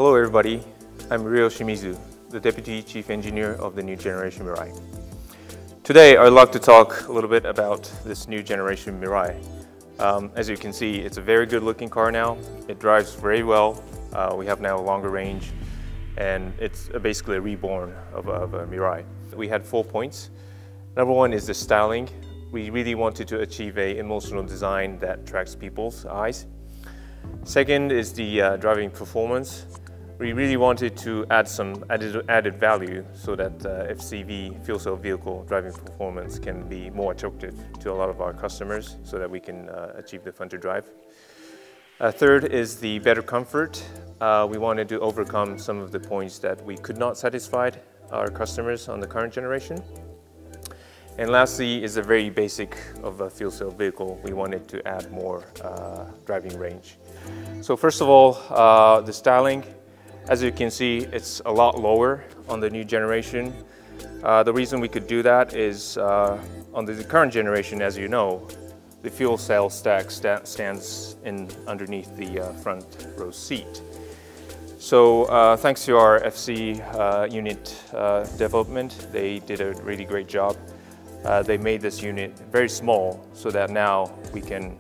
Hello everybody, I'm Ryo Shimizu, the Deputy Chief Engineer of the new generation Mirai. Today I'd like to talk a little bit about this new generation Mirai. As you can see, it's a very good looking car now. It drives very well. We have now a longer range and it's basically a reborn of a Mirai. We had 4 points. Number one is the styling. We really wanted to achieve an emotional design that attracts people's eyes. Second is the driving performance. We really wanted to add some added value so that FCV, fuel cell vehicle driving performance, can be more attractive to a lot of our customers so that we can achieve the fun to drive. Third is the better comfort. We wanted to overcome some of the points that we could not satisfy our customers on the current generation. And lastly is the very basic of a fuel cell vehicle. We wanted to add more driving range. So first of all, the styling. As you can see, it's a lot lower on the new generation. The reason we could do that is on the current generation, as you know, the fuel cell stack stands underneath the front row seat. So thanks to our FC unit development, they did a really great job. They made this unit very small so that now we can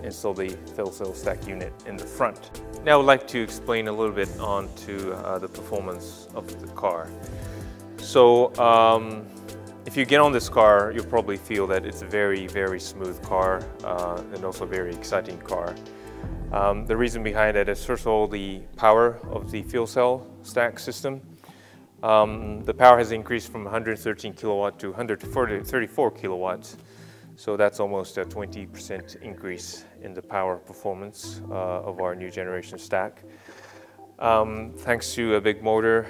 install the fuel cell stack unit in the front. Now I would like to explain a little bit on to the performance of the car. So if you get on this car, you'll probably feel that it's a very, very smooth car and also a very exciting car. The reason behind it is, first of all, the power of the fuel cell stack system. The power has increased from 113 kilowatt to 134 kilowatts. So that's almost a 20% increase in the power performance of our new generation stack. Thanks to a big motor,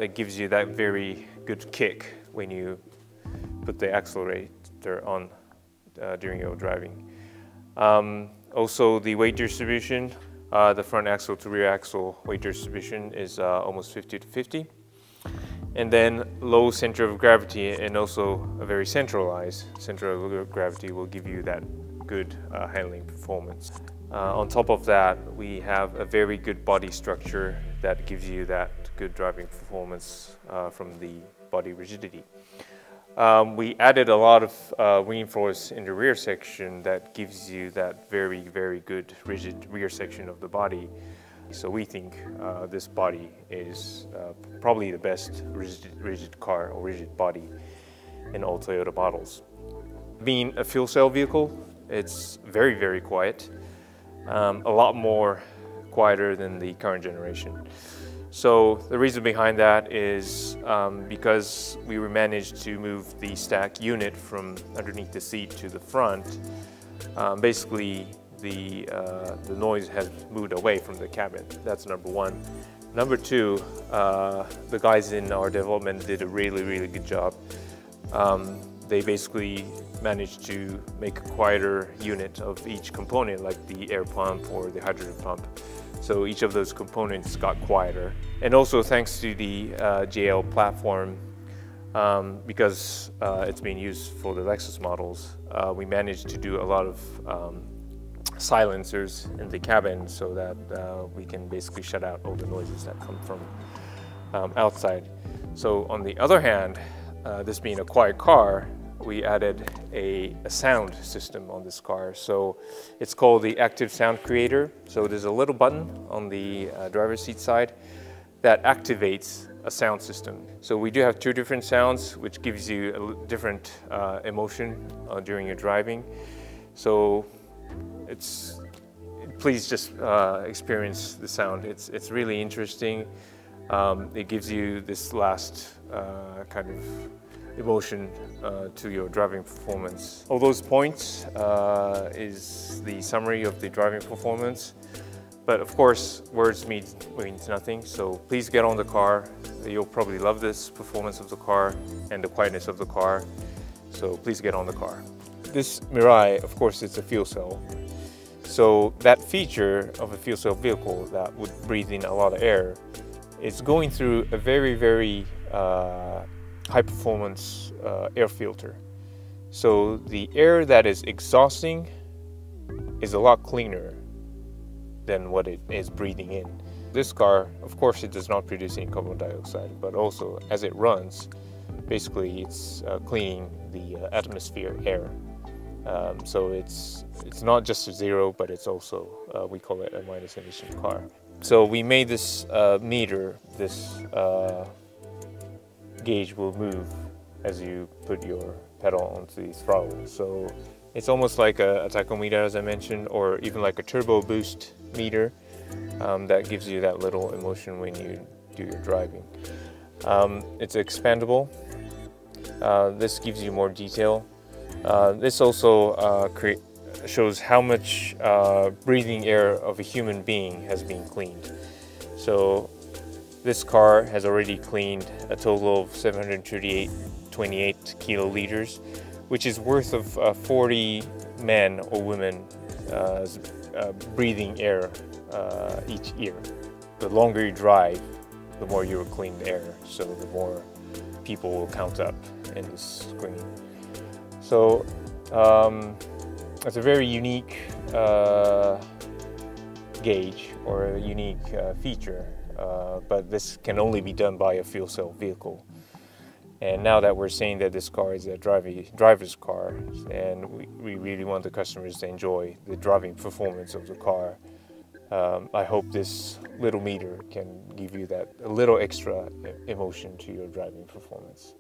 it gives you that very good kick when you put the accelerator on during your driving. Also, the weight distribution, the front axle to rear axle weight distribution is almost 50-50. And then low center of gravity and also a very centralized center of gravity will give you that good handling performance. On top of that, we have a very good body structure that gives you that good driving performance from the body rigidity. We added a lot of reinforce in the rear section that gives you that very, very good rigid rear section of the body. So we think this body is probably the best rigid car or rigid body in all Toyota models. Being a fuel cell vehicle, it's very, very quiet, a lot more quieter than the current generation. So the reason behind that is because we managed to move the stack unit from underneath the seat to the front. Basically, the noise has moved away from the cabin. That's number one. Number two, the guys in our development did a really, really good job. They basically managed to make a quieter unit of each component, like the air pump or the hydrogen pump. So each of those components got quieter. And also thanks to the JL platform, because it's being used for the Lexus models, we managed to do a lot of silencers in the cabin so that we can basically shut out all the noises that come from outside. So on the other hand, this being a quiet car, we added a sound system on this car. So it's called the Active Sound Creator. So there's a little button on the driver's seat side that activates a sound system. So we do have 2 different sounds, which gives you a different emotion during your driving. So please just experience the sound. It's really interesting. It gives you this last kind of emotion to your driving performance. All those points is the summary of the driving performance. But of course, words means nothing. So please get on the car. You'll probably love this performance of the car and the quietness of the car. So please get on the car. This Mirai, of course, it's a fuel cell. So that feature of a fuel cell vehicle that would breathe in a lot of air is going through a very, very high performance air filter. So the air that is exhausting is a lot cleaner than what it is breathing in. this car, of course, it does not produce any carbon dioxide, but also as it runs, basically it's cleaning the atmosphere air. So it's not just a zero, but it's also, we call it a minus emission car. So we made this meter, this gauge will move as you put your pedal onto the throttle. So it's almost like a tachometer, as I mentioned, or even like a turbo boost meter that gives you that little emotion when you do your driving. It's expandable. This gives you more detail. This also shows how much breathing air of a human being has been cleaned. So this car has already cleaned a total of 728 kiloliters, which is worth of 40 men or women breathing air each year. The longer you drive, the more you will clean the air, so the more people will count up in this screen. So it's a very unique gauge or a unique feature, but this can only be done by a fuel cell vehicle. And now that we're saying that this car is a driver's car, and we really want the customers to enjoy the driving performance of the car, I hope this little meter can give you that a little extra emotion to your driving performance.